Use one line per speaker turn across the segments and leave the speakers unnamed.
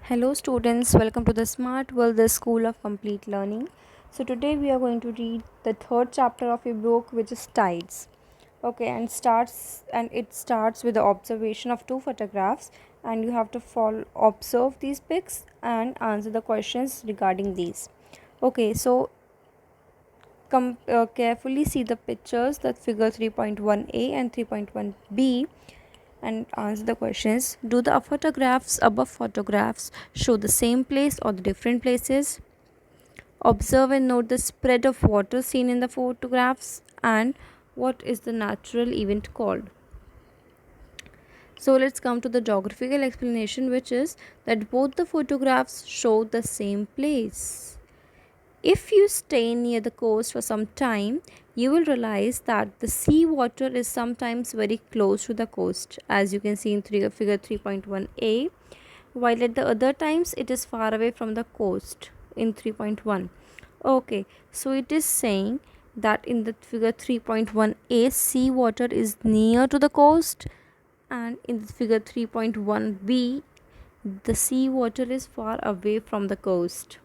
Hello students, welcome to the Smart World, the School of Complete Learning. So today we are going to read the third chapter of a book which is Tides. Okay, and it starts with the observation of two photographs, and you have to observe these pics and answer the questions regarding these. Okay, so carefully see the pictures, that figure 3.1a and 3.1b, and answer the questions. Do the photographs above photographs show the same place or the different places? Observe and note the spread of water seen in the photographs, and what is the natural event called? So let's come to the geographical explanation, which is that both the photographs show the same place. If you stay near the coast for some time, you will realize that the sea water is sometimes very close to the coast, as you can see in figure 3.1a, while at the other times it is far away from the coast in 3.1. Okay, so it is saying that in the figure 3.1a, sea water is near to the coast, and in the figure 3.1b, the sea water is far away from the coast.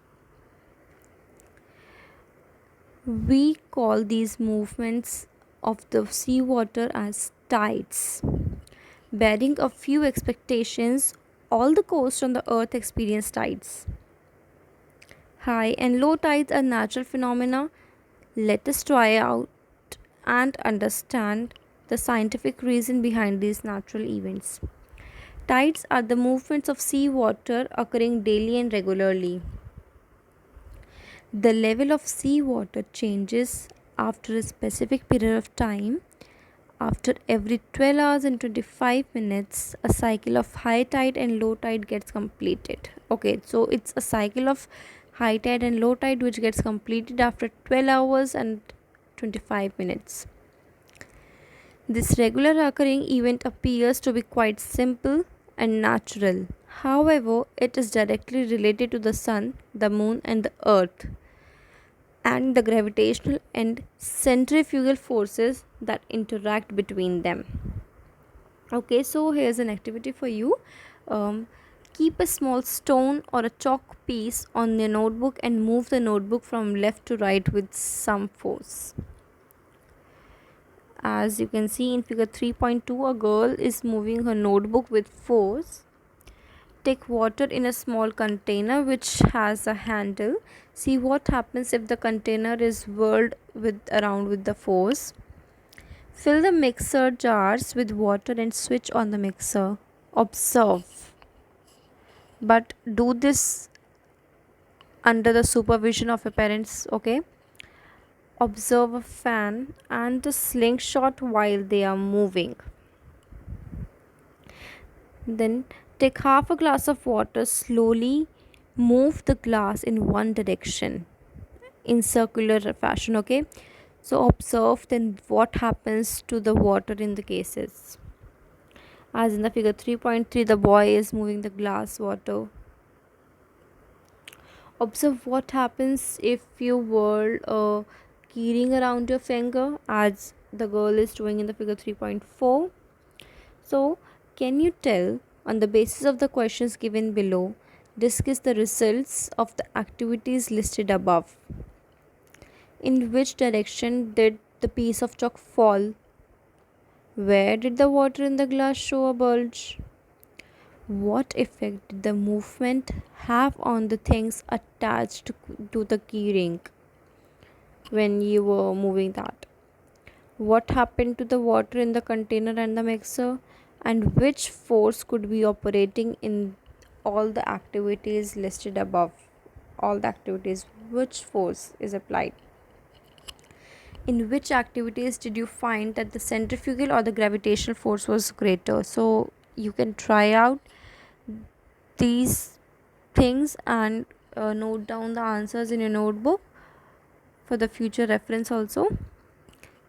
We call these movements of the seawater as tides. Bearing a few expectations, all the coasts on the earth experience tides. High and low tides are natural phenomena. Let us try out and understand the scientific reason behind these natural events. Tides are the movements of seawater occurring daily and regularly. The level of seawater changes after a specific period of time. After every 12 hours and 25 minutes, a cycle of high tide and low tide gets completed. Okay, so it's a cycle of high tide and low tide which gets completed after 12 hours and 25 minutes. This regular occurring event appears to be quite simple and natural. However, it is directly related to the sun, the moon, and the earth, and the gravitational and centrifugal forces that interact between them. Okay, so here's an activity for you. Keep a small stone or a chalk piece on your notebook and move the notebook from left to right with some force. As you can see in figure 3.2, a girl is moving her notebook with force. Take water in a small container which has a handle. See what happens if the container is whirled around with the force. Fill the mixer jars with water and switch on the mixer. Observe, but do this under the supervision of your parents. Okay, observe a fan and the slingshot while they are moving. Then take half a glass of water, slowly move the glass in one direction in circular fashion. Okay, so observe then what happens to the water in the cases. As in the figure 3.3, the boy is moving the glass water. Observe what happens if you whirl a keyring around your finger, as the girl is doing in the figure 3.4. So, can you tell, on the basis of the questions given below, discuss the results of the activities listed above? In which direction did the piece of chalk fall? Where did the water in the glass show a bulge? What effect did the movement have on the things attached to the keyring when you were moving that? What happened to the water in the container and the mixer? And which force could be operating in all the activities listed above? All the activities, which force is applied? In which activities did you find that the centrifugal or the gravitational force was greater? So you can try out these things and note down the answers in your notebook for the future reference also.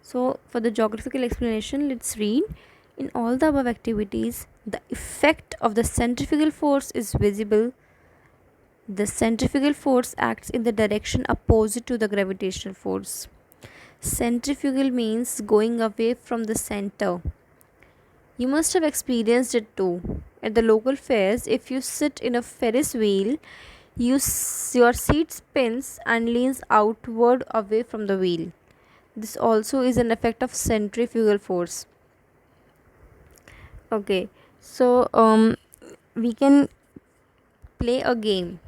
So for the geographical explanation, let's read. In all the above activities, the effect of the centrifugal force is visible. The centrifugal force acts in the direction opposite to the gravitational force. Centrifugal means going away from the center. You must have experienced it too. At the local fairs, if you sit in a Ferris wheel, your seat spins and leans outward away from the wheel. This also is an effect of centrifugal force. Okay, so we can play a game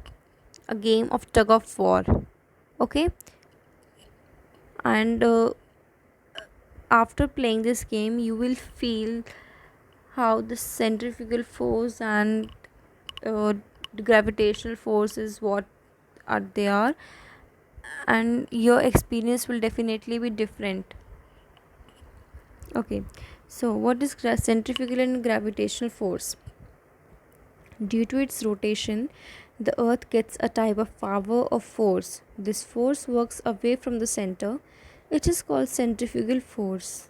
of tug of war. Okay, and after playing this game, you will feel how the centrifugal force and the gravitational force is what are they are, and your experience will definitely be different. Okay, so what is centrifugal and gravitational force? Due to its rotation, the earth gets a type of power of force. This force works away from the center. It is called centrifugal force.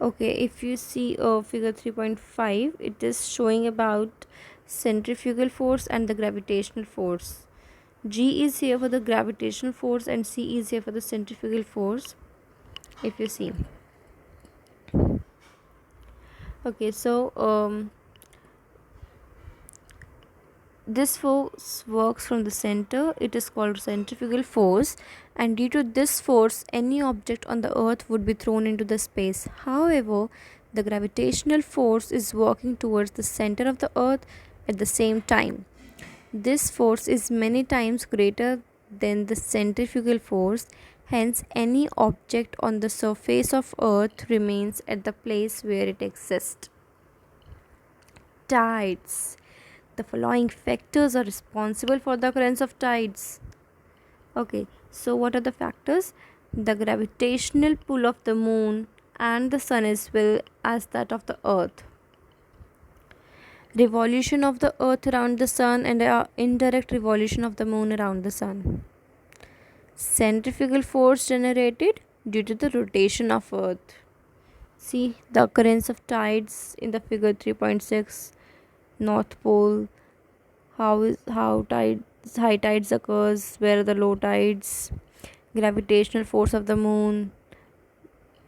Okay, if you see figure 3.5, it is showing about centrifugal force and the gravitational force. G is here for the gravitational force and C is here for the centrifugal force, if you see. Okay, so this force works from the center. It is called centrifugal force, and due to this force, any object on the earth would be thrown into the space. However, the gravitational force is working towards the center of the earth at the same time. This force is many times greater than the centrifugal force, hence any object on the surface of earth remains at the place where it exists. Tides. The following factors are responsible for the occurrence of tides. Okay, so what are the factors? The gravitational pull of the moon and the sun as well as that of the earth. Revolution of the earth around the sun and indirect revolution of the moon around the sun. Centrifugal force generated due to the rotation of earth. See the occurrence of tides in the figure 3.6. North pole, how high tides occurs, where are the low tides, gravitational force of the moon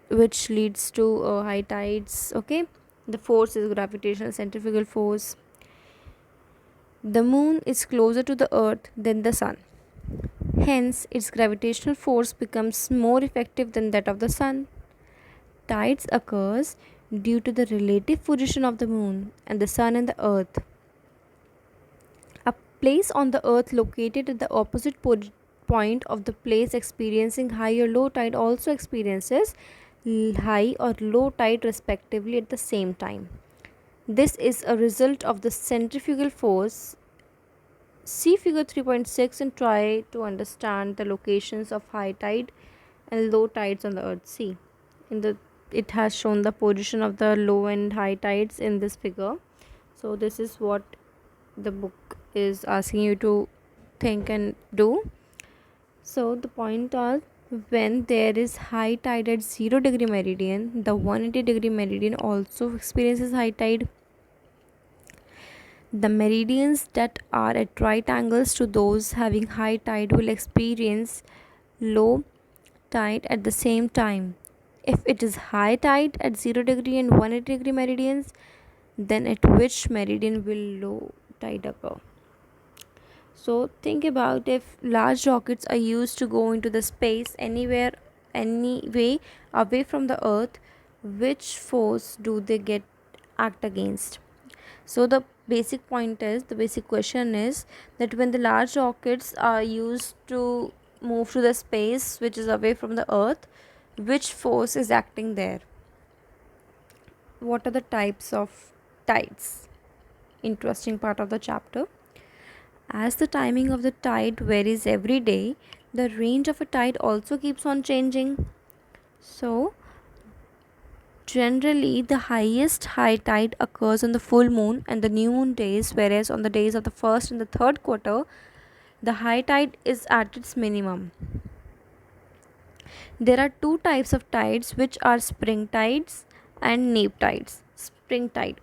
which leads to high tides. Okay, the force is gravitational centrifugal force. The moon is closer to the earth than the sun, hence its gravitational force becomes more effective than that of the sun. Tides occurs due to the relative position of the moon and the sun and the earth. A place on the earth located at the opposite point of the place experiencing high or low tide also experiences high or low tide respectively at the same time. This is a result of the centrifugal force. See figure 3.6 and try to understand the locations of high tide and low tides on the earth. See, in the it has shown the position of the low and high tides in this figure. So this is what the book is asking you to think and do. So the point is, when there is high tide at 0 degree meridian, the 180-degree meridian also experiences high tide. The meridians that are at right angles to those having high tide will experience low tide at the same time. If it is high tide at 0 degree and 180-degree meridians, then at which meridian will low tide occur? So think about, if large rockets are used to go into the space anywhere, anyway away from the earth, which force do they get act against? So the basic question is that when the large rockets are used to move to the space which is away from the earth, which force is acting there? What are the types of tides? Interesting part of the chapter. As the timing of the tide varies every day, the range of a tide also keeps on changing. So generally, the highest high tide occurs on the full moon and the new moon days, whereas on the days of the first and the third quarter, the high tide is at its minimum. There are two types of tides, which are spring tides and neap tides. Spring tide.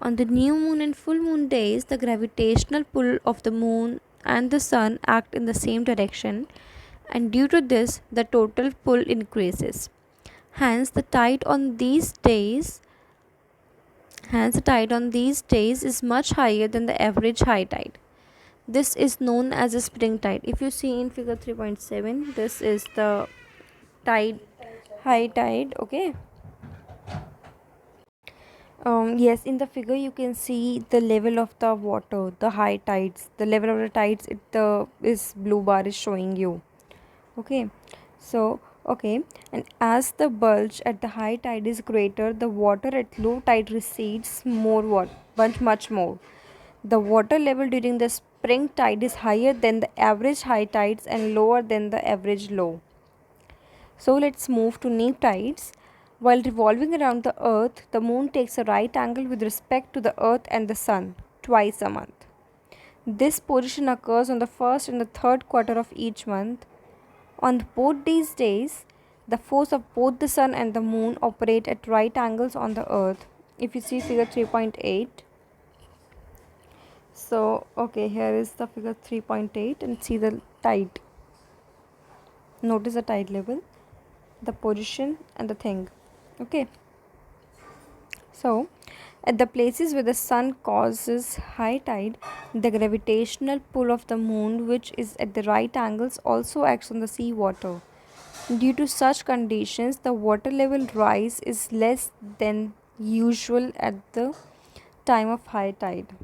On the new moon and full moon days, the gravitational pull of the moon and the sun act in the same direction, and due to this, the total pull increases. Hence, the tide on these days Hence, the tide on these days is much higher than the average high tide. This is known as a spring tide. If you see in figure 3.7, this is the tide, high tide. Okay. Yes, in the figure you can see the level of the water, the high tides, the level of the tides. Is blue bar is showing you. Okay, so okay, and as the bulge at the high tide is greater, the water at low tide recedes much more. The water level during the spring tide is higher than the average high tides and lower than the average low. So let's move to neap tides. While revolving around the earth, the moon takes a right angle with respect to the earth and the sun twice a month. This position occurs on the first and the third quarter of each month. On both these days, the force of both the sun and the moon operate at right angles on the earth. If you see figure 3.8, so okay, here is the figure 3.8 and see the tide. Notice the tide level, the position and the thing. Okay, so at the places where the sun causes high tide, the gravitational pull of the moon, which is at the right angles, also acts on the sea water. Due to such conditions, the water level rise is less than usual at the time of high tide.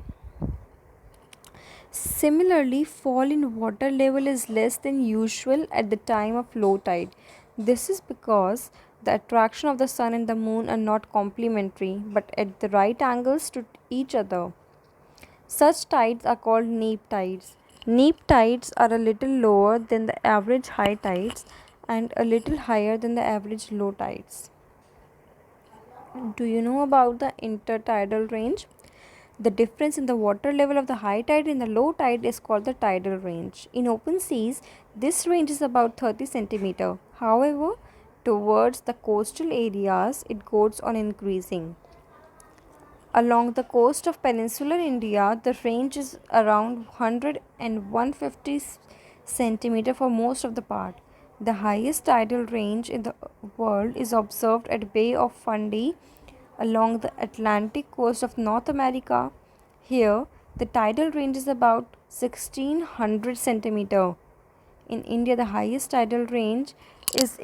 Similarly, fall in water level is less than usual at the time of low tide. This is because the attraction of the sun and the moon are not complementary but at the right angles to each other. Such tides are called neap tides. Neap tides are a little lower than the average high tides and a little higher than the average low tides. Do you know about the intertidal range? The difference in the water level of the high tide and the low tide is called the tidal range. In open seas, this range is about 30 centimeter. However, towards the coastal areas, it goes on increasing. Along the coast of peninsular India, the range is around 100 and 150 centimeter for most of the part. The highest tidal range in the world is observed at Bay of Fundy along the Atlantic coast of North America. Here, the tidal range is about 1600 centimeter. In India, the highest tidal range is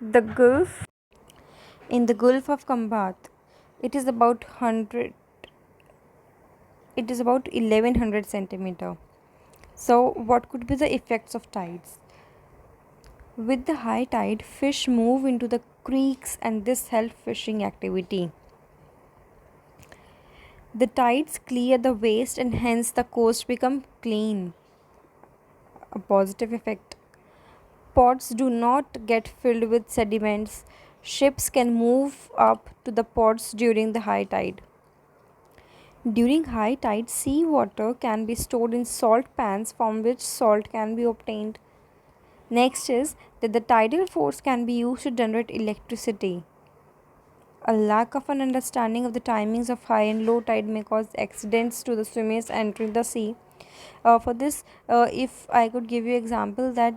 the Gulf in the Gulf of Kambat. It is about 1100 centimeter. So, what could be the effects of tides? With the high tide, fish move into the creeks and this helps fishing activity. The tides clear the waste and hence the coast become clean. A positive effect. Ports do not get filled with sediments. Ships can move up to the ports during the high tide. During high tide, sea water can be stored in salt pans from which salt can be obtained. Next is that the tidal force can be used to generate electricity. A lack of an understanding of the timings of high and low tide may cause accidents to the swimmers entering the sea. For this, if I could give you example that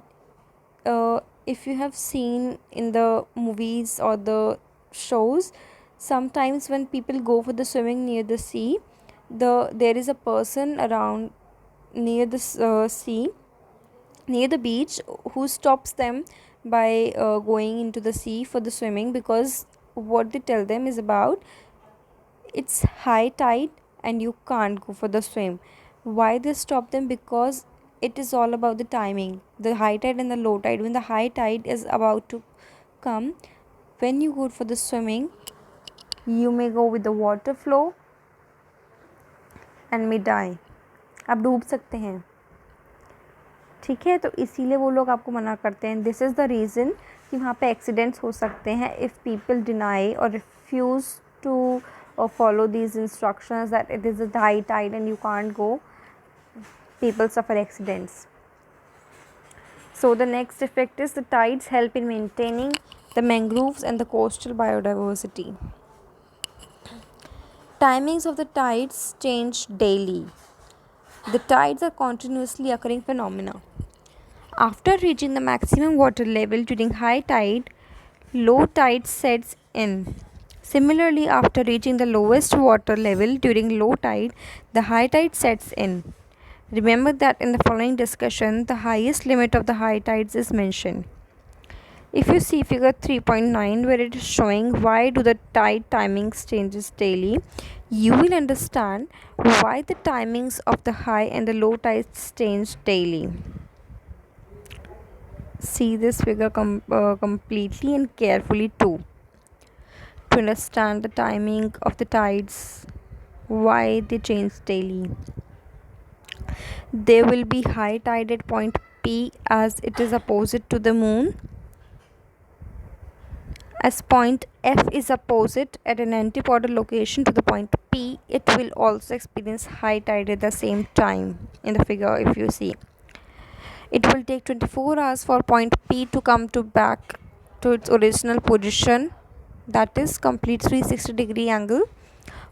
if you have seen in the movies or the shows, sometimes when people go for the swimming near the sea, there is a person around near the sea, near the beach, who stops them by going into the sea for the swimming, because what they tell them is about it's high tide and you can't go for the swim. Why they stop them? Because it is all about the timing, the high tide and the low tide. When the high tide is about to come, when you go for the swimming, you may go with the water flow and may die. आप डूब सकते हैं, ठीक है, तो इसीलिए वो लोग आपको मना करते हैं. दिस इज़ द रीज़न कि वहाँ पे एक्सीडेंट्स हो सकते हैं इफ़ पीपल डिनाई और refuse to follow these instructions that it is a high tide and you can't go. People suffer accidents. So the next effect is the tides help in maintaining the mangroves and the coastal biodiversity. Timings of the tides change daily. The tides are continuously occurring phenomena. After reaching the maximum water level during high tide, low tide sets in. Similarly, after reaching the lowest water level during low tide, the high tide sets in. Remember that in the following discussion, the highest limit of the high tides is mentioned. If you see figure 3.9 where it is showing why do the tide timings changes daily, you will understand why the timings of the high and the low tides change daily. See this figure completely and carefully too to understand the timing of the tides, why they change daily. There will be high tide at point P as it is opposite to the moon. As point F is opposite at an antipodal location to the point P, it will also experience high tide at the same time. In the figure, if you see, it will take 24 hours for point P to come to back to its original position, that is complete 360-degree angle.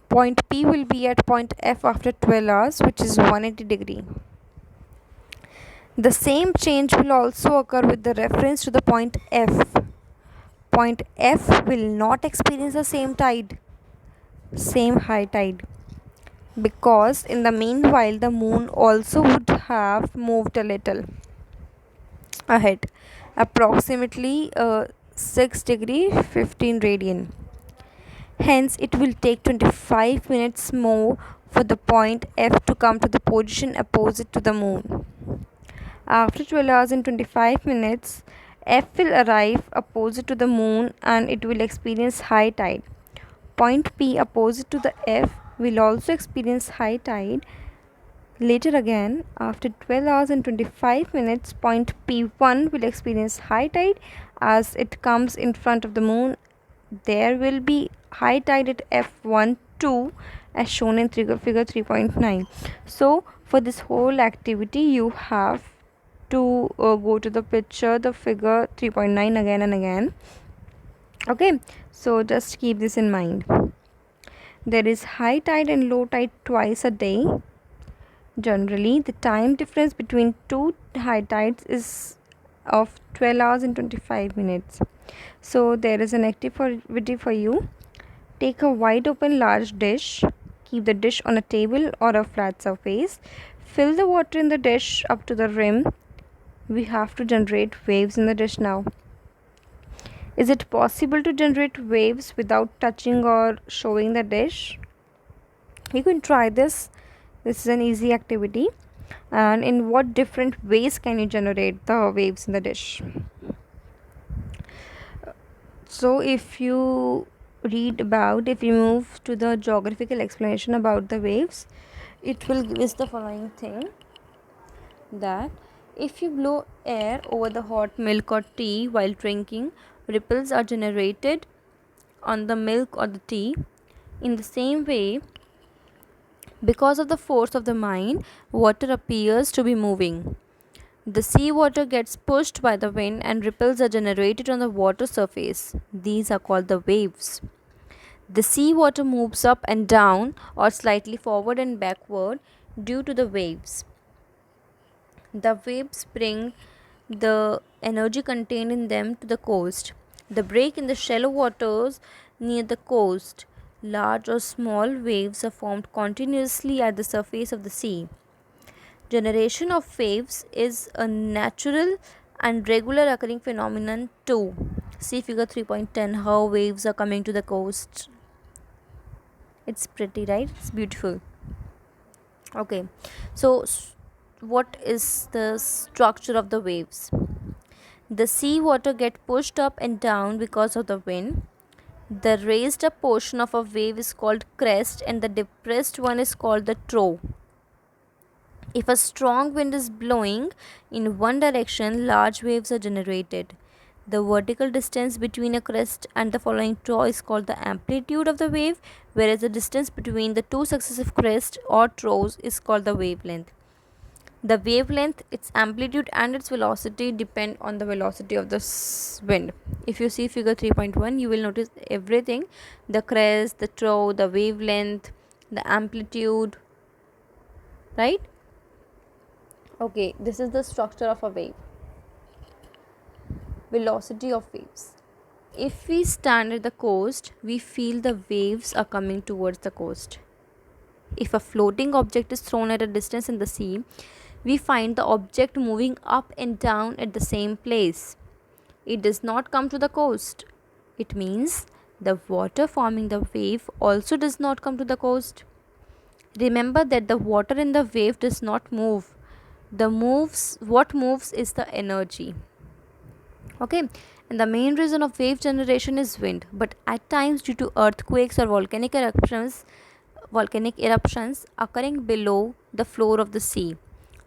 Point P will be at point F after 12 hours, which is 180-degree. The same change will also occur with the reference to the point F. Point F will not experience the same high tide, because in the meanwhile the moon also would have moved a little ahead, approximately 6 degree 15 radian. Hence it will take 25 minutes more for the point F to come to the position opposite to the moon. After 12 hours and 25 minutes, F will arrive opposite to the moon and it will experience high tide. Point P opposite to the F will also experience high tide. Later again, after 12 hours and 25 minutes, point P1 will experience high tide as it comes in front of the moon. There will be high tide at F1 2 as shown in figure 3.9. So for this whole activity you have to go to the picture, the figure 3.9 again and again. Okay, so just keep this in mind. There is high tide and low tide twice a day. Generally, the time difference between two high tides is of 12 hours and 25 minutes. So there is an activity for you. Take a wide open large dish. Keep the dish on a table or a flat surface. Fill the water in the dish up to the rim. We have to generate waves in the dish now. Is it possible to generate waves without touching or showing the dish? You can try this. This is an easy activity. And in what different ways can you generate the waves in the dish? So if you move to the geographical explanation about the waves, it will give us the following thing, that if you blow air over the hot milk or tea while drinking, ripples are generated on the milk or the tea. In the same way, because of the force of the mind, water appears to be moving. The sea water gets pushed by the wind and ripples are generated on the water surface. These are called the waves. The sea water moves up and down or slightly forward and backward due to the waves. The waves bring the energy contained in them to the coast. The break in the shallow waters near the coast. Large or small waves are formed continuously at the surface of the sea. Generation of waves is a natural and regular occurring phenomenon too. See figure 3.10, how waves are coming to the coast. It's pretty, right? It's beautiful. Okay, so what is the structure of the waves? The sea water get pushed up and down because of the wind. The raised up portion of a wave is called crest and the depressed one is called the trough. If a strong wind is blowing in one direction, large waves are generated. The vertical distance between a crest and the following trough is called the amplitude of the wave, whereas the distance between the two successive crests or troughs is called the wavelength. The wavelength, its amplitude and its velocity depend on the velocity of the wind. If you see figure 3.1, you will notice everything: the crest, the trough, the wavelength, the amplitude, right? Okay, this is the structure of a wave. Velocity of waves. If we stand at the coast, we feel the waves are coming towards the coast. If a floating object is thrown at a distance in the sea, we find the object moving up and down at the same place. It does not come to the coast. It means the water forming the wave also does not come to the coast. Remember that the water in the wave does not move. The moves what moves is the energy. Okay, and the main reason of wave generation is wind, but at times due to earthquakes or volcanic eruptions occurring below the floor of the sea,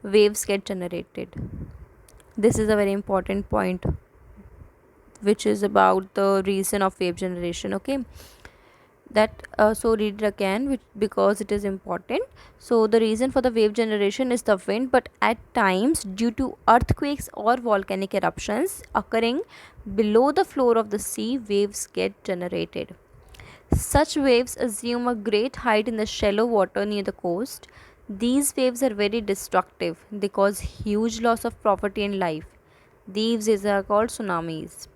waves get generated. This is a very important point, which is about the reason of wave generation. Okay, that so read it again, because it is important. So the reason for the wave generation is the wind, but at times due to earthquakes or volcanic eruptions occurring below the floor of the sea, waves get generated. Such waves assume a great height in the shallow water near the coast. These waves are very destructive. They cause huge loss of property and life. These waves are called tsunamis.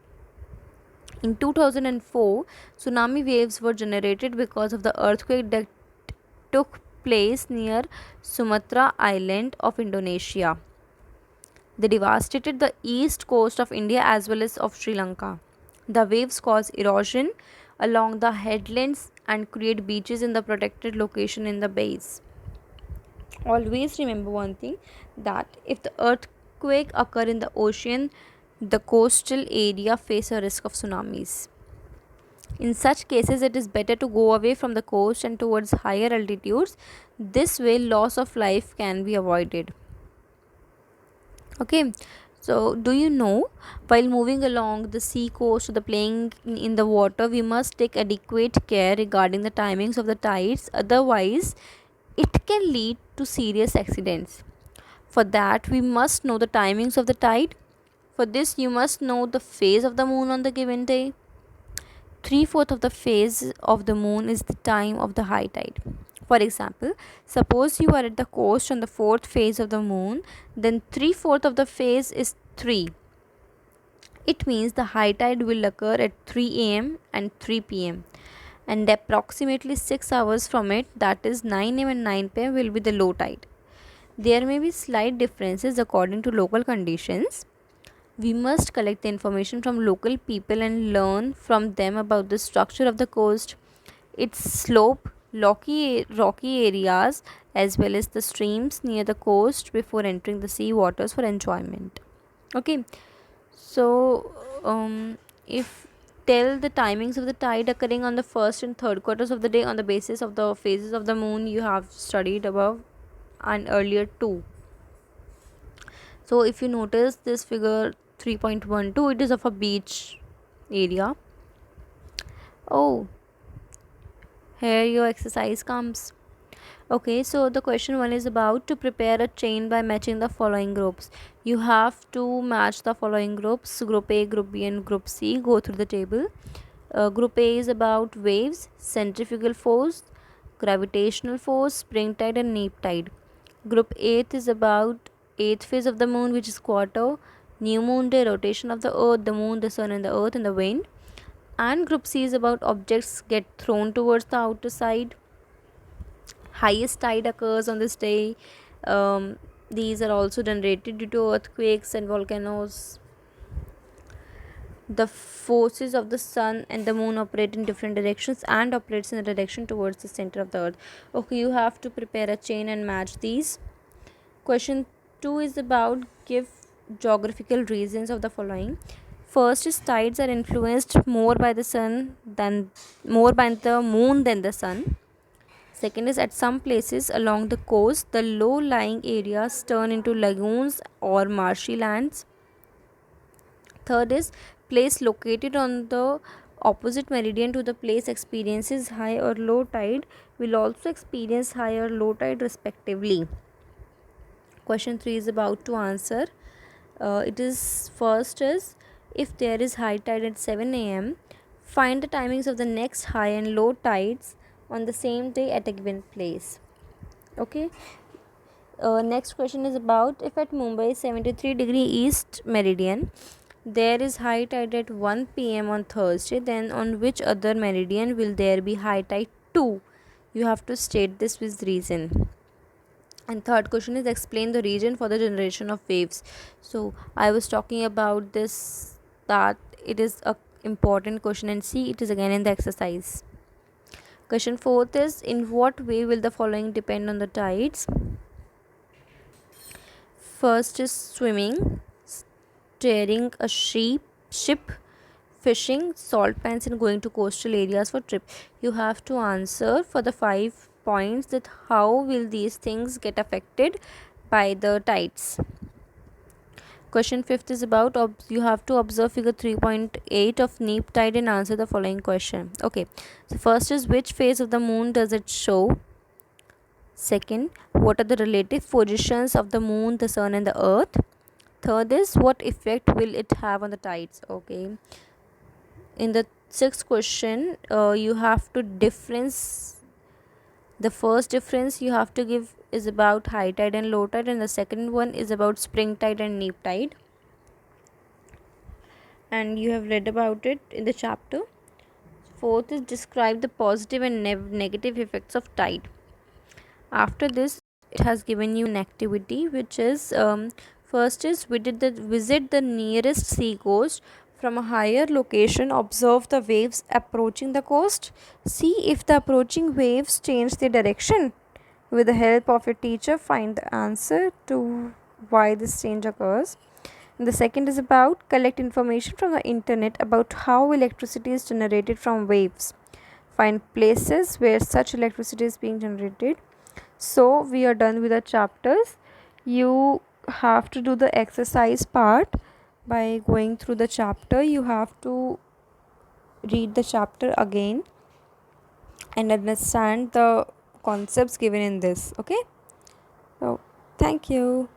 In 2004, tsunami waves were generated because of the earthquake that took place near Sumatra Island of Indonesia. They devastated the east coast of India as well as of Sri Lanka. The waves cause erosion along the headlands and create beaches in the protected location in the bays. Always remember one thing, that if the earthquake occur in the ocean, the coastal area face a risk of tsunamis. In such cases, it is better to go away from the coast and towards higher altitudes. This way, loss of life can be avoided. Okay, so do you know, while moving along the sea coast or the playing in the water, we must take adequate care regarding the timings of the tides, otherwise, it can lead to serious accidents. For that, we must know the timings of the tide. For this, you must know the phase of the moon on the given day. 3/4 of the phase of the moon is the time of the high tide. For example, suppose you are at the coast on the fourth phase of the moon, then 3/4 of the phase is 3. It means the high tide will occur at 3 am and 3 pm, and approximately 6 hours from it, that is 9 am and 9 pm, will be the low tide. There may be slight differences according to local conditions. We must collect the information from local people and learn from them about the structure of the coast, its slope, rocky areas, as well as the streams near the coast before entering the sea waters for enjoyment. Okay, so if tell the timings of the tide occurring on the first and third quarters of the day on the basis of the phases of the moon you have studied above and earlier too. So if you notice this figure 3.12, it is of a beach area. Oh, here your exercise comes. Okay, so the question 1 is about to prepare a chain by matching the following groups. You have to match the following groups: group A, group B and group C. Go through the table. Group A is about waves, centrifugal force, gravitational force, spring tide and neap tide. Group 8 is about 8th phase of the moon, which is quarter, new moon day, rotation of the earth, the moon, the sun and the earth and the wind. And group C is about objects get thrown towards the outer side. Highest tide occurs on this day. These are also generated due to earthquakes and volcanoes. The forces of the sun and the moon operate in different directions and operates in the direction towards the center of the earth. Okay, you have to prepare a chain and match these. Question 2 is about give geographical reasons of the following. First is tides are influenced more by the moon than the sun. Second is at some places along the coast, the low lying areas turn into lagoons or marshy lands. Third is place located on the opposite meridian to the place experiences high or low tide will also experience high or low tide respectively. Question 3 is about to answer. It is first is, if there is high tide at 7 am, find the timings of the next high and low tides on the same day at a given place. Okay. Next question is about, if at Mumbai 73 degree east meridian there is high tide at 1 p.m. on Thursday, then on which other meridian will there be high tide too? You have to state this with reason. And third question is explain the region for the generation of waves. So I was talking about this, that it is a important question, and see it is again in the exercise. Question fourth is in what way will the following depend on the tides? First is swimming, steering a ship, fishing, salt pans, and going to coastal areas for trip. You have to answer for the 5 points that how will these things get affected by the tides. Question fifth is about you have to observe figure 3.8 of Neap tide and answer the following question. Okay, so first is which phase of the moon does it show? Second, what are the relative positions of the moon, the sun, and the earth? Third is what effect will it have on the tides? Okay, in the sixth question, you have to difference. The first difference you have to give is about high tide and low tide, and the second one is about spring tide and neap tide, and you have read about it in the chapter. Fourth is describe the positive and negative effects of tide. After this, it has given you an activity which is first is visit the nearest sea coast from a higher location. Observe the waves approaching the coast. See if the approaching waves change their direction. With the help of your teacher, find the answer to why this change occurs. And the second is about collect information from the internet about how electricity is generated from waves. Find places where such electricity is being generated. So we are done with the chapters. You have to do the exercise part by going through the chapter. You have to read the chapter again and understand the concepts given in this. Okay, so thank you.